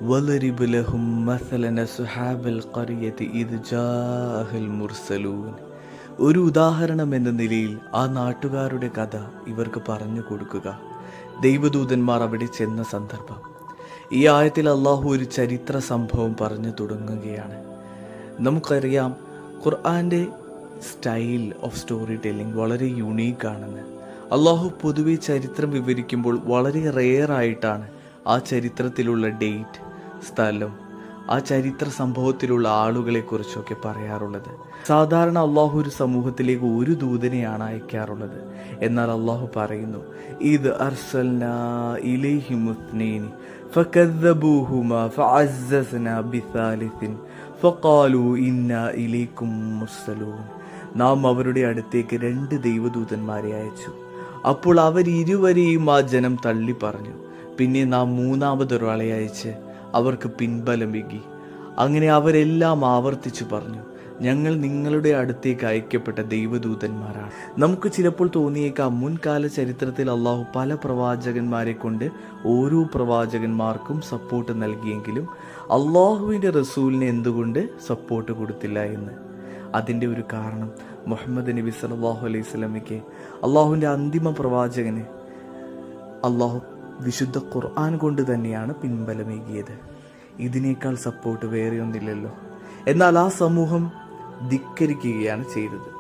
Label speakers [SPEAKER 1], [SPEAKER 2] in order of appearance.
[SPEAKER 1] വളരിബ് ലഹും മസലന സുഹാബൽ ഖറിയതി ഇദ് ജാഅഹൽ മുർസലൂൻ. ഒരു ഉദാഹരണം എന്ന നിലയിൽ ആ നാട്ടുകാരുടെ കഥ ഇവർക്ക് പറഞ്ഞു കൊടുക്കുക. ദൈവദൂതന്മാർ അവിടെ ചെന്ന സന്ദർഭം. ഈ ആയത്തിൽ അള്ളാഹു ഒരു ചരിത്ര സംഭവം പറഞ്ഞു തുടങ്ങുകയാണ്. നമുക്കറിയാം ഖുർആൻ്റെ സ്റ്റൈൽ ഓഫ് സ്റ്റോറി ടെല്ലിംഗ് വളരെ യുണീക്കാണെന്ന്. അള്ളാഹു പൊതുവെ ചരിത്രം വിവരിക്കുമ്പോൾ വളരെ റെയറായിട്ടാണ് ആ ചരിത്രത്തിലുള്ള ഡേറ്റ്, സ്ഥലം, ആ ചരിത്ര സംഭവത്തിലുള്ള ആളുകളെക്കുറിച്ചൊക്കെ പറയാറുള്ളത്. സാധാരണ അള്ളാഹു ഒരു സമൂഹത്തിലേക്ക് ഒരു ദൂതനെയാണ് അയക്കാറുള്ളത്. എന്നാൽ അള്ളാഹു പറയുന്നു, ഇത് അർസൽനാ ഇലൈഹിം ഇത്നൈനി ഫകദ്ദബൂഹുമാ ഫഅസ്സസ്നാ ബിസാലിസിൻ ഫഖാലൂ ഇന്നാ ഇലൈക്കും മുർസലൂൻ. നാം അവരുടെ അടുത്തേക്ക് 2 ദൈവദൂതന്മാരെ അയച്ചു. അപ്പോൾ അവരിരുവരെയും ആ ജനം തള്ളി പറഞ്ഞു. പിന്നെ നാം 3-മതൊരാളെ അയച്ച് അവർക്ക് പിൻബലമേകി. അങ്ങനെ അവരെല്ലാം ആവർത്തിച്ചു പറഞ്ഞു, ഞങ്ങൾ നിങ്ങളുടെ അടുത്തേക്ക് അയക്കപ്പെട്ട ദൈവദൂതന്മാരാണ്. നമുക്ക് ചിലപ്പോൾ തോന്നിയേക്കാം, മുൻകാല ചരിത്രത്തിൽ അള്ളാഹു പല പ്രവാചകന്മാരെ കൊണ്ട് ഓരോ പ്രവാചകന്മാർക്കും സപ്പോർട്ട് നൽകിയെങ്കിലും അള്ളാഹുവിൻ്റെ റസൂലിന് എന്തുകൊണ്ട് സപ്പോർട്ട് കൊടുത്തില്ല എന്ന്. അതിൻ്റെ ഒരു കാരണം മുഹമ്മദ് നബി സല്ലല്ലാഹു അലൈഹി വസല്ലമയ്ക്ക് അള്ളാഹുവിൻ്റെ അന്തിമ പ്രവാചകന് അള്ളാഹു വിശുദ്ധ ഖുർആൻ കൊണ്ട് തന്നെയാണ് പിൻബലമേകിയത്. ഇതിനേക്കാൾ സപ്പോർട്ട് വേറെയൊന്നില്ലല്ലോ. എന്നാൽ ആ സമൂഹം ധിക്കരിക്കുകയാണ് ചെയ്തത്.